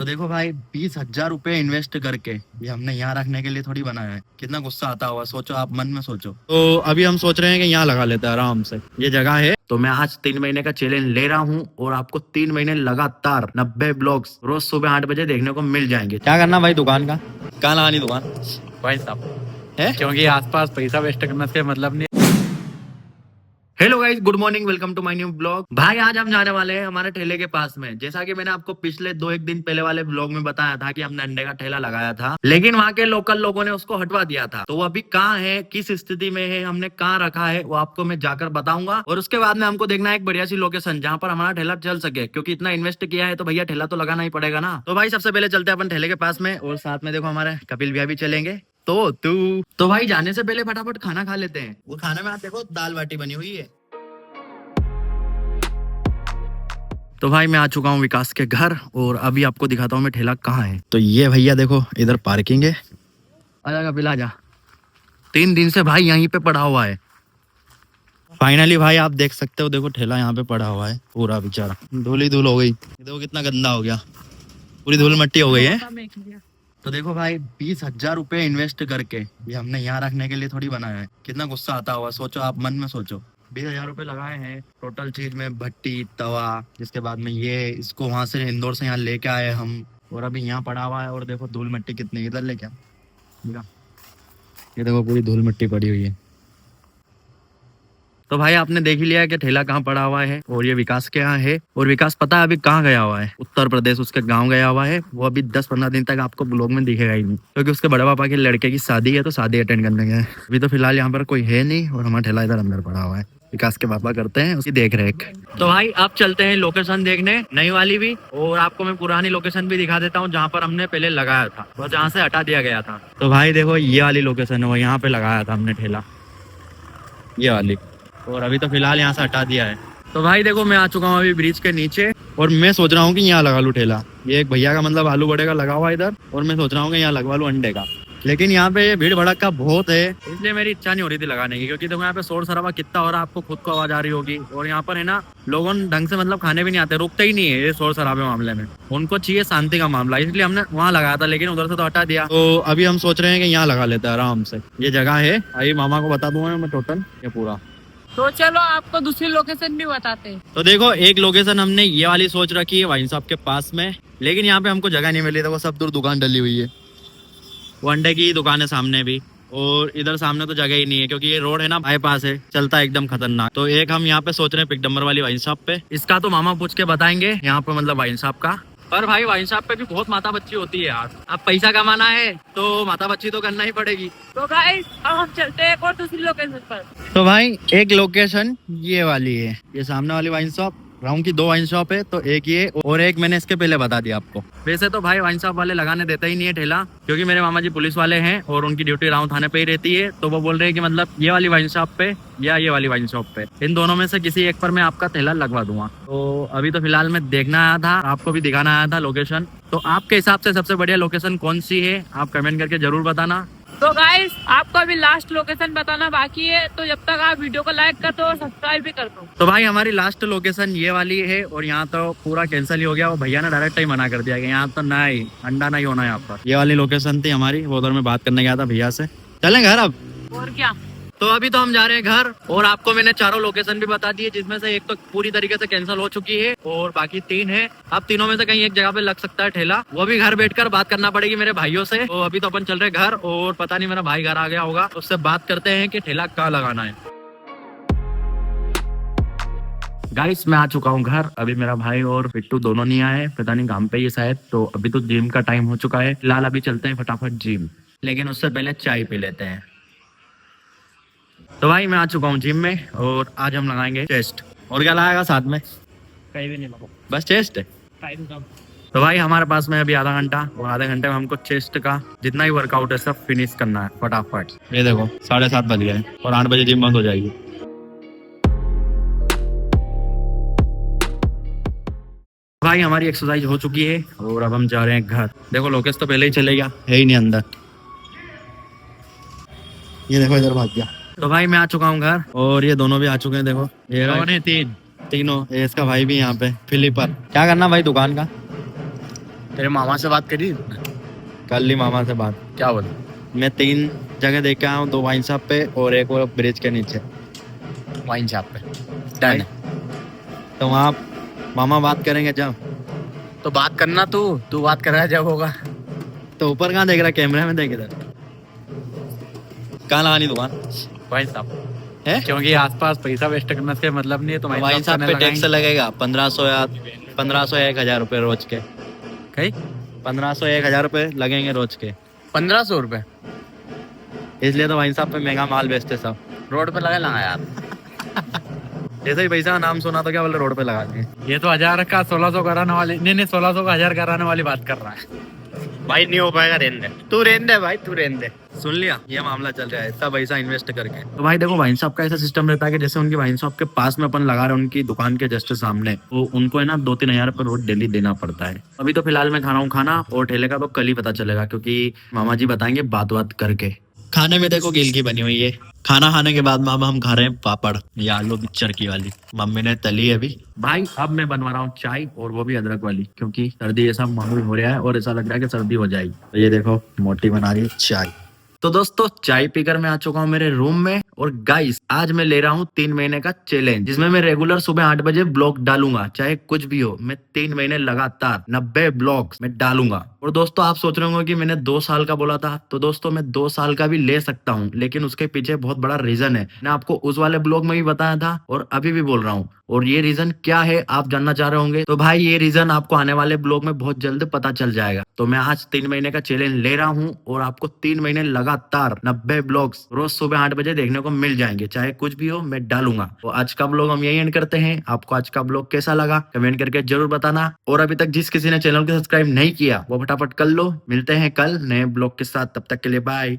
तो देखो भाई 20,000 रुपए इन्वेस्ट करके ये हमने यहाँ रखने के लिए थोड़ी बनाया है। कितना गुस्सा आता होगा, सोचो आप मन में सोचो। तो अभी हम सोच रहे हैं कि यहाँ लगा लेते हैं आराम से, ये जगह है। तो मैं आज 3 महीने का चैलेंज ले रहा हूँ और आपको 3 महीने लगातार 90 ब्लॉग्स रोज सुबह 8 बजे देखने को मिल जाएंगे। क्या करना भाई, दुकान का कहाँ लगानी दुकान भाई साहब है? क्योंकि आसपास पैसा वेस्ट करने से मतलब नहीं। Hello guys, good morning, welcome to my new blog. भाई आज हम जाने वाले हैं हमारे ठेले के पास में। जैसा कि मैंने आपको पिछले 2 एक दिन पहले वाले ब्लॉग में बताया था कि हमने अंडे का ठेला लगाया था, लेकिन वहाँ के लोकल लोगों ने उसको हटवा दिया था। तो वो अभी कहाँ है, किस स्थिति में है, हमने कहाँ रखा है, वो आपको मैं जाकर बताऊंगा। और उसके बाद में हमको देखना है एक बढ़िया सी लोकेशन जहाँ पर हमारा ठेला चल सके, क्योंकि इतना इन्वेस्ट किया है तो भैया ठेला तो लगाना ही पड़ेगा ना। तो भाई सबसे पहले चलते हैं अपन ठेले के पास में, और साथ में देखो हमारे कपिल भैया भी चलेंगे। तो भाई जाने से पहले फटाफट खाना खा लेते हैं। वो खाने में आप देखो दाल बाटी बनी हुई है। तो भाई मैं आ चुका हूँ विकास के घर और अभी आपको दिखाता हूँ मैं ठेला कहाँ है। तो ये भैया देखो इधर पार्किंग है। आजा कपिल आजा। 3 दिन से भाई यहीं पे पड़ा हुआ है। फाइनली भाई आप देख सकते हो, देखो ठेला यहाँ पे पड़ा हुआ है पूरा, बेचारा धूल ही धूल हो गई। देखो कितना गंदा हो गया, पूरी धूल मिट्टी हो गई है। तो देखो भाई 20,000 रुपए इन्वेस्ट करके ये हमने यहाँ रखने के लिए थोड़ी बनाया है। कितना गुस्सा आता होगा, सोचो आप मन में सोचो। 20,000 रुपए लगाए हैं टोटल चीज में, भट्टी तवा, जिसके बाद में ये इसको वहां से इंदौर से यहाँ लेके आए हम, और अभी यहाँ पड़ा हुआ है। और देखो धूल मिट्टी कितनी, इधर लेके आओ, ये देखो पूरी धूल मिट्टी पड़ी हुई है। तो भाई आपने देख ही लिया है कि ठेला कहाँ पड़ा हुआ है, और ये विकास के यहाँ है। और विकास पता है अभी कहाँ गया हुआ है, उत्तर प्रदेश उसके गांव गया हुआ है। वो अभी 10-15 दिन तक आपको ब्लॉग में दिखेगा ही नहीं, क्योंकि उसके बड़े पापा के लड़के की शादी है, तो शादी अटेंड करने गए हैं। अभी तो फिलहाल यहाँ पर कोई है नहीं, और हमारा ठेला इधर अंदर पड़ा हुआ है। विकास के पापा करते हैं उसकी देख रेख। तो भाई आप चलते हैं लोकेशन देखने, नई वाली भी, और आपको मैं पुरानी लोकेशन भी दिखा देता हूँ जहाँ पर हमने पहले लगाया था और जहाँ से हटा दिया गया था। तो भाई देखो ये वाली लोकेशन है, वो यहाँ पे लगाया था हमने ठेला, ये वाली, और अभी तो फिलहाल यहाँ से हटा दिया है। तो भाई देखो मैं आ चुका हूँ अभी ब्रिज के नीचे, और मैं सोच रहा हूँ कि यहाँ लगा लूँ ठेला। ये एक भैया का मतलब आलू बड़े का लगा हुआ है इधर, और मैं सोच रहा हूँ कि यहाँ लगवा लूँ अंडे का। लेकिन यहाँ पे भीड़ भड़का बहुत है, इसलिए मेरी इच्छा नहीं हो रही थी लगाने की, क्योंकि देखो यहाँ पे शोर शराबा कितना हो रहा है, आपको खुद को आवाज आ रही होगी। और यहाँ पर है ना, लोगों ढंग से मतलब खाने भी नहीं आते, रुकते ही नहीं है ये शोर शराबे मामले में, उनको चाहिए शांति का मामला, इसलिए हमने वहाँ लगाया था, लेकिन उधर से तो हटा दिया। तो अभी हम सोच रहे हैं कि यहाँ लगा लेते हैं आराम से, ये जगह है। अभी मामा को बता दूंगा मैं टोटल ये पूरा। तो चलो आपको दूसरी लोकेशन भी बताते हैं। तो देखो एक लोकेशन हमने ये वाली सोच रखी है वाइन शॉप के पास में, लेकिन यहाँ पे हमको जगह नहीं मिली, तो वो सब दूर दुकान डली हुई है। वो अंडे की दुकान है सामने भी, और इधर सामने तो जगह ही नहीं है, क्योंकि ये रोड है ना बाईपास है, चलता है एकदम खतरनाक। तो एक हम यहाँ पे सोच रहे हैं पिक नंबर वाली वाइन शॉप पे, इसका तो मामा पूछ के बताएंगे यहाँ पे मतलब वाइन शॉप का। पर भाई वाइन शॉप पे भी बहुत माता बच्ची होती है यार, अब पैसा कमाना है तो माता बच्ची तो करना ही पड़ेगी। तो गाइस अब हम चलते हैं एक और दूसरी लोकेशन पर। तो भाई एक लोकेशन ये वाली है, ये सामने वाली वाइन शॉप, राउंड की 2 वाइन शॉप है, तो एक ये और एक मैंने इसके पहले बता दिया आपको। वैसे तो भाई वाइन शॉप वाले लगाने देते ही नहीं है ठेला, क्योंकि मेरे मामा जी पुलिस वाले हैं और उनकी ड्यूटी राउंड थाने पे ही रहती है। तो वो बोल रहे हैं कि मतलब ये वाली वाइन शॉप पे या ये वाली वाइन शॉप पे, इन दोनों में से किसी एक पर मैं आपका ठेला लगवा दूंगा। तो अभी तो फिलहाल मैं देखना आया था, आपको भी दिखाना आया था लोकेशन। तो आपके हिसाब से सबसे बढ़िया लोकेशन कौन सी है, आप कमेंट करके जरूर बताना। तो गाइस आपको अभी लास्ट लोकेशन बताना बाकी है, तो जब तक आप वीडियो को लाइक कर दो और सब्सक्राइब भी कर दो। तो भाई हमारी लास्ट लोकेशन ये वाली है, और यहाँ तो पूरा कैंसिल ही हो गया, वो भैया ने डायरेक्ट ही मना कर दिया कि यहाँ तो नहीं, अंडा नहीं होना यहाँ पर। ये वाली लोकेशन थी हमारी, वो उधर में बात करने गया था भैया से। चलें घर अब? और क्या। तो अभी तो हम जा रहे हैं घर, और आपको मैंने चारों लोकेशन भी बता दी है, जिसमें से एक तो पूरी तरीके से कैंसिल हो चुकी है और बाकी 3 है। अब तीनों में से कहीं एक जगह पे लग सकता है ठेला, वो भी घर बैठकर बात करना पड़ेगी मेरे भाइयों से। तो अभी तो अपन चल रहे घर, और पता नहीं मेरा भाई घर आ गया होगा, उससे बात करते हैं कि ठेला कहाँ लगाना है। गाइस मैं आ चुका हूँ घर, अभी मेरा भाई और पिट्टू दोनों नहीं आए, पता नहीं काम पे ही शायद। तो अभी तो जिम का टाइम हो चुका है, फिलहाल अभी चलते हैं फटाफट जिम, लेकिन उससे पहले चाय पी लेते हैं। तो भाई मैं आ चुका हूँ जिम में, और आज हम लगाएंगे चेस्ट। और क्या लगाएगा साथ में? कहीं भी नहीं लगा, बस चेस्ट है। टाइम कम। तो भाई हमारे पास में अभी आधा घंटा, और आधे घंटे में हमको चेस्ट का जितना ही वर्कआउट है सब फिनिश करना है फटाफट। ये देखो 7:30 बज गए और 8 बजे जिम बंद हो जाएगी। भाई हमारी एक्सरसाइज हो चुकी है, और अब हम जा रहे हैं घर। देखो लोकेश तो पहले ही चले गया, है ही नहीं अंदर, ये देखो इधर भाग गया। तो भाई मैं आ चुका हूँ घर, और ये दोनों भी आ चुके हैं। देखो ये तीनों, ये इसका भाई भी यहाँ पे, फिलिपर। क्या करना भाई दुकान का? तेरे मामा से बात करी? कर ली मामा से बात। क्या बोला? मैं 3 जगह देख के आया हूँ, 2 वाइन शॉप पे और एक और ब्रिज के नीचे। वाइन शॉप पे डन है। तो वहाँ मामा बात करेंगे जब। तो बात करना, तू बात कर रहा है जब होगा। तो ऊपर कहाँ देख रहा, कैमरे में देख इधर। कहाँ लगानी दुकान वाइन शॉप है? क्योंकि आसपास पैसा वेस्ट करने से मतलब नहीं है, तो वाइन शॉप पे टैक्स लगेगा 1500 या 1000 रुपए रोज के। कहीं 1500 1000 रुपए लगेंगे रोज के। 1500 रुपए इसलिए तो वाइन शॉप पे महंगा माल बेचते सब। रोड पे लगा यार। जैसे ही पैसा का नाम सुना तो क्या बोले रोड पे लगा दिए। ये तो 1000 का 1600 कराने वाली, नहीं 1600 का 1000 कराने वाली बात कर रहा है। भाई नहीं हो पाएगा, रहने दे तू, रहने दे भाई तू, रहने दे। सुन लिया, ये मामला चल रहा है इतना पैसा इन्वेस्ट करके। तो भाई देखो, वाइन शॉप का ऐसा सिस्टम रहता है कि जैसे उनकी वाइन शॉप के पास में अपन लगा रहे हैं, उनकी दुकान के जस्ट सामने, तो उनको है ना 2-3 हजार रुपये रोज डेली देना पड़ता है। अभी तो फिलहाल मैं खा रहा हूँ खाना, और ठेले का तो कल ही पता चलेगा, क्योंकि मामा जी बताएंगे बात करके। खाने में देखो गिल की बनी हुई है। खाना खाने के बाद मामा हम खा रहे हैं पापड़, ये आलू पिक्चर की वाली मम्मी ने तली है अभी। भाई अब मैं बनवा रहा हूँ चाय, और वो भी अदरक वाली, क्योंकि सर्दी ऐसा माहौल हो रहा है और ऐसा लग रहा है कि सर्दी हो जाएगी। तो ये देखो मोटी बना रही है चाय। तो दोस्तों चाय पीकर मैं आ चुका हूँ मेरे रूम में, और गाइस आज मैं ले रहा हूँ 3 महीने का चैलेंज, जिसमें मैं रेगुलर सुबह 8 बजे ब्लॉग डालूंगा, चाहे कुछ भी हो। मैं 3 महीने लगातार 90 ब्लॉग्स मैं डालूंगा। और दोस्तों आप सोच रहे होंगे कि मैंने 2 साल का बोला था, तो दोस्तों मैं 2 साल का भी ले सकता हूँ, लेकिन उसके पीछे बहुत बड़ा रीजन है। मैंने आपको उस वाले ब्लॉग में भी बताया था और अभी भी बोल रहा हूँ, और ये रीजन क्या है आप जानना चाह रहे होंगे। तो भाई ये रीजन आपको आने वाले ब्लॉग में बहुत जल्द पता चल जाएगा। तो मैं आज 3 महीने का चैलेंज ले रहा हूँ, और आपको 3 महीने लगातार 90 ब्लॉग्स रोज सुबह 8 बजे देखने को मिल जाएंगे, चाहे कुछ भी हो मैं डालूंगा। तो आज का ब्लॉग हम यही एंड करते हैं। आपको आज का ब्लॉग कैसा लगा कमेंट करके जरूर बताना, और अभी तक जिस किसी ने चैनल को सब्सक्राइब नहीं किया वो फटाफट कर लो। मिलते हैं कल नए ब्लॉग के साथ, तब तक के लिए बाय।